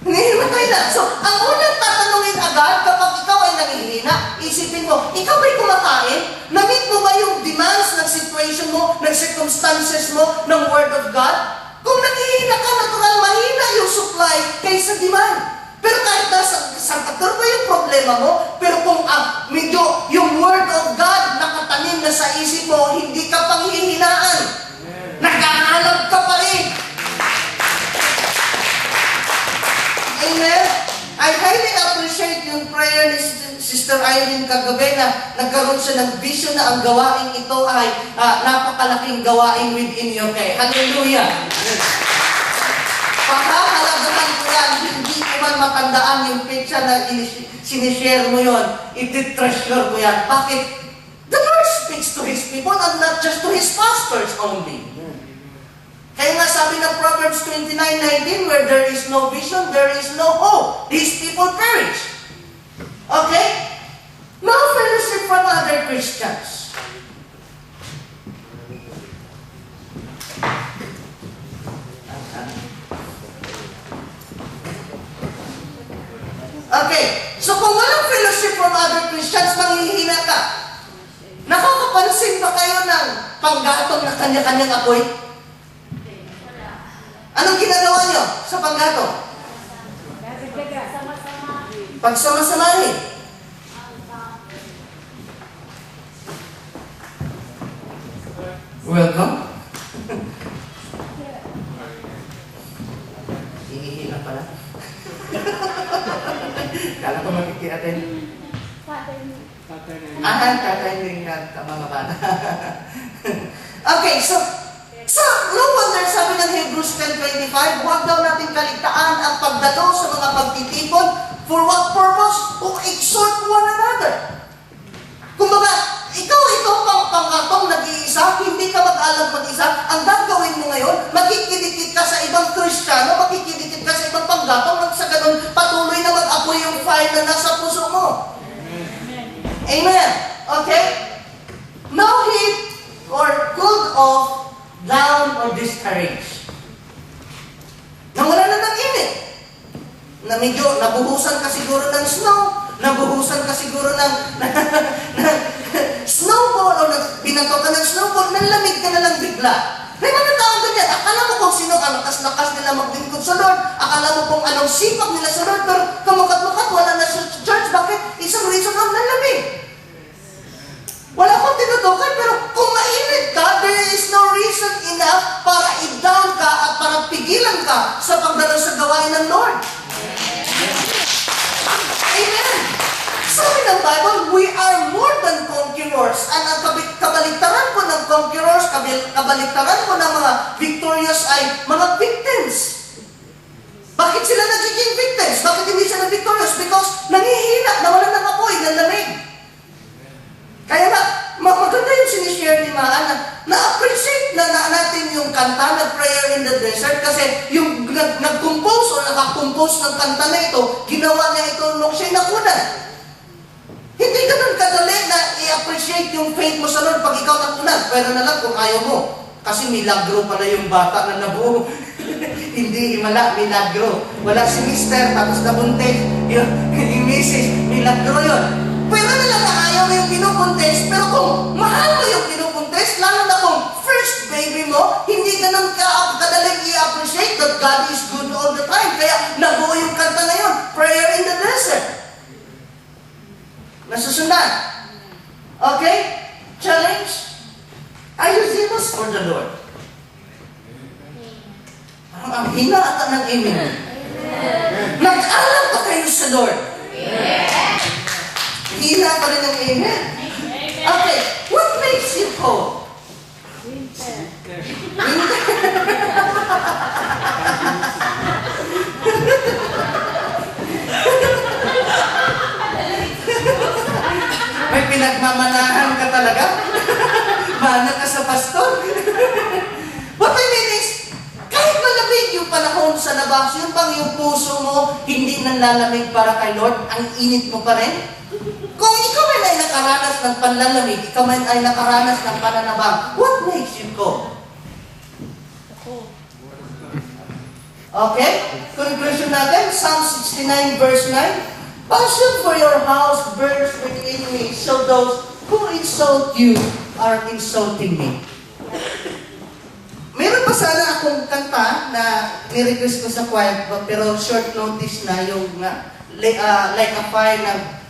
Nahimatay na. So, ang unang tatanungin agad kapag ikaw ay nangihina, isipin mo, ikaw ba'y kumakain? Na-meet mo ba yung demands ng situation mo, ng circumstances mo, ng Word of God? Kung nangihina ka, natural mahina yung supply kaysa demand. Pero kahit nasa Salvador ba yung problema mo, pero kung medyo yung Word of God nakatanim na sa isip mo, hindi ka panghihinaan. Naghahanap ka pa rin. Amen? I highly appreciate yung prayer ni Sister Irene kagabi na nagkaroon siya ng vision na ang gawain ito ay napakalaking gawain within you. Okay, hallelujah! Pahahalagahan ko yan, hindi ko man matandaan yung picture na sinishare mo yun. Iti-treasure ko yan. Bakit? The Lord speaks to His people and not just to His pastors only. Kaya nga sabi ng Proverbs 29:19, where there is no vision, there is no hope. These people perish. Okay? No fellowship from other Christians. Okay. So kung walang fellowship from other Christians, manghihina ka. Nakakapansin ba kayo ng panggatong na kanya-kanyang apoy? Anong ginagawa nyo sa panggatong? Pagsama-samahin. Welcome. Hihihina pala. Kala ko makikiatin. Tatay rin na mga bata. Okay, so no wonder sabi ng Hebrews 10:25, huwag daw natin kaligtaan ang pagdalo sa mga pagtitipon. For what purpose? To exhort one another. Kumbaga, ikaw pangkatong nag-iisa, hindi ka mag-alam mag-isa. Ang gagawin mo ngayon, makikidikit ka sa ibang Kristiyano, makikidikit ka sa ibang panggatong, sa ganun patuloy na mag-apoy yung fire na nasa puso mo. Amen. Okay? No heat or cooled off, down or discouraged. Nawala na ng init. Na medyo nabuhusan ka siguro ng snow, nabuhusan ka siguro ng snowball o binato ka ng snowball, nalamig ka na lang bigla. May mga tao ganyan. Akala mo kung sino ang lakas-lakas nila maglingkod sa Lord. Akala mo kung anong sipag nila sa Lord. Pero kamukat-mukat, wala na sa church. Bakit? Isang reason ang nalamig. Wala akong tinutukan, pero kung mainit ka, there is no reason enough para i-down ka at para pigilan ka sa pagdalo sa gawain ng Lord. Amen! Sabi ng Bible, we are more than conquerors. Ang kabaligtaran po ng conquerors, kabaligtaran po ng mga victorious ay mga victims. Bakit sila nagiging victims? Bakit hindi sila victorious? Because nangihina, nawalan ng apoy, ng lamig. Kaya maganda yung sinishare ni Maan na-appreciate na natin yung kanta na Prayer in the Desert kasi yung nag-compose o nakakompose ng kanta na ito, ginawa niya ito nung siya'y nakunan. Hindi ganun kadali na i-appreciate yung faith mo sa Lord pag ikaw nakunan. Pero na lang kung ayaw mo. Kasi milagro pala yung bata na nabuo. Hindi himala, milagro. Wala si mister, tapos nabuntis. Yung misis, milagro yun. Pwede na lang na ayaw mo yung pinupuntes, pero kung mahal mo yung pinupuntes, lalo na kung first baby mo, hindi ganun kadaling i-appreciate that God is good all the time. Kaya nabuo yung kanta na yun, Prayer in the Desert. Nasusundan. Okay? Challenge. Are you zealous for the Lord? Parang ang hina ata ng amen. Nag-alam pa kayo sa Lord. Hina pa rin ang amen. Okay, what makes you cold? Winter. May pinagmamanahan ka talaga? Mana ka sa pastor? What I mean is, kahit malamig yung panahon sa labas, yung bang yung puso mo hindi nanlalamig para kay Lord, ang init mo pa rin? Kung ikaw man ay nakaranas ng panlalamig, ikaw man ay nakaranas ng pananabang, what makes you cold? Okay? Conclusion natin, Psalm 69 verse 9. Passion for your house burns within me, so those who insult you are insulting me. Meron pa sana akong kanta na ni-request ko sa choir, pero short notice na yung like a fire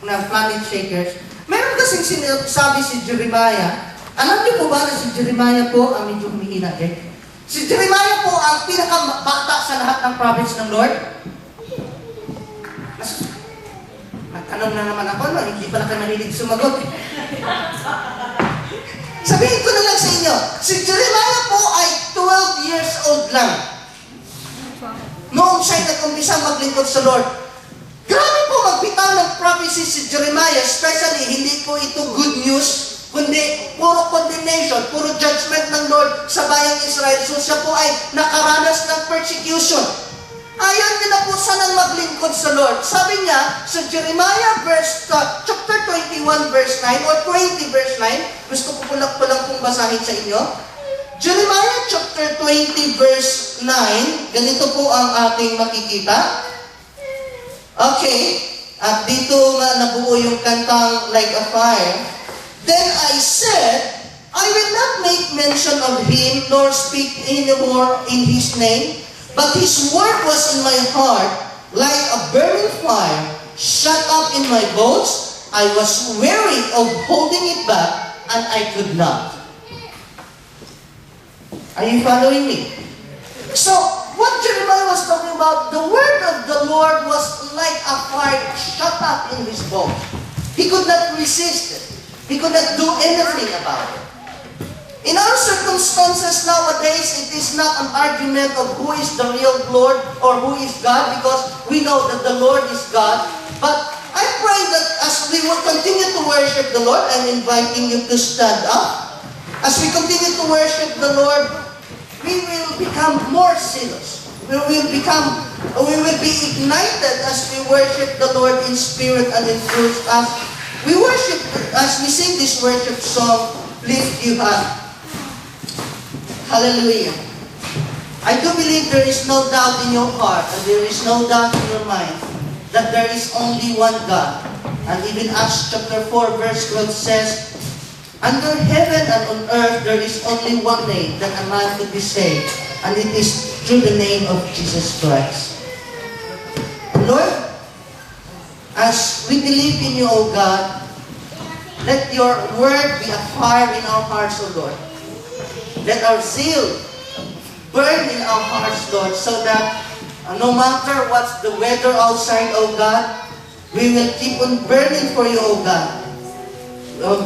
na planet shakers. Meron kasing sinasabi si Jeremiah. Alam niyo po ba na si Jeremiah po ang medyo humihina eh? Si Jeremiah po ang pinakabata sa lahat ng prophets ng Lord. Nagtanong na naman ako, no? Hindi pala kayo mahilig sumagot. Sabihin ko na lang sa inyo, si Jeremiah po ay 12 years old lang. Noong siya'y nag-umpisang maglingkod sa Lord. Grabe po magbitaw ng prophecy si Jeremiah, especially hindi po ito good news, kundi puro condemnation, puro judgment ng Lord sa bayang Israel. So siya po ay nakaranas ng persecution. Ayaw niya na po sanang maglingkod sa Lord. Sabi niya sa Jeremiah chapter 21 verse 9 or 20 verse 9, gusto ko po lang pong basahin sa inyo. Jeremiah chapter 20 verse 9, ganito po ang ating makikita. Okay, at dito nga nabuo yung kantang Like a Fire. Then I said, I will not make mention of him, nor speak anymore in his name, but his word was in my heart, like a burning fire, shut up in my bones. I was weary of holding it back, and I could not. Are you following me? So, what Jeremiah was talking about, the word of the Lord was like a fire shut up in his bones. He could not resist it. He could not do anything about it. In our circumstances nowadays, it is not an argument of who is the real Lord or who is God, because we know that the Lord is God. But I pray that as we will continue to worship the Lord, I'm inviting you to stand up. As we continue to worship the Lord, we will become more zealous. We will be ignited as we worship the Lord in spirit and in truth. As we sing this worship song, lift you up. Hallelujah. I do believe there is no doubt in your heart and there is no doubt in your mind that there is only one God. And even Acts chapter 4 verse 12 says, under heaven and on earth there is only one name that a man could be saved, and it is through the name of Jesus Christ. Lord, as we believe in you, O God, let your word be a fire in our hearts, O Lord. Let our zeal burn in our hearts, Lord, so that no matter what's the weather outside, O God, we will keep on burning for you, O God.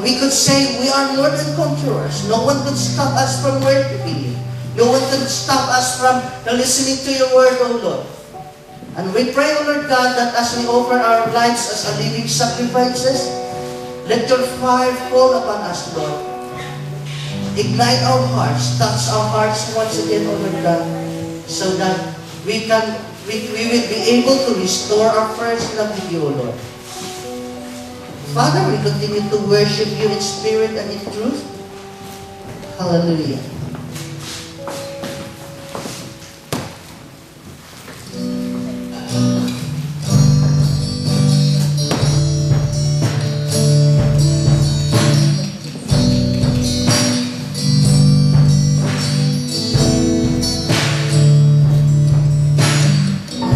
We could say we are more than conquerors. No one could stop us from worshiping you. No one could stop us from listening to your word, O Lord. And we pray, O Lord God, that as we offer our lives as a living sacrifices, let your fire fall upon us, Lord. Ignite our hearts, touch our hearts once again, O Lord God, so that we will be able to restore our first love with you, O Lord. Father, we continue to worship you in spirit and in truth. Hallelujah.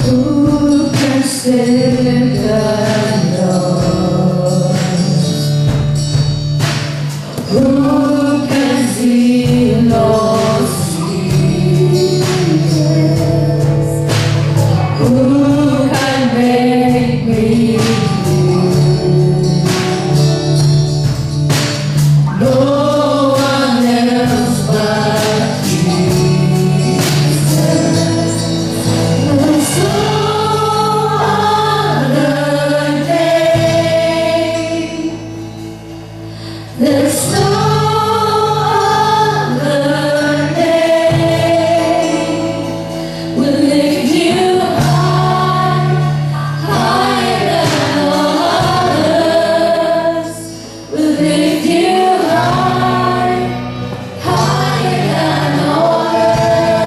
Who can stand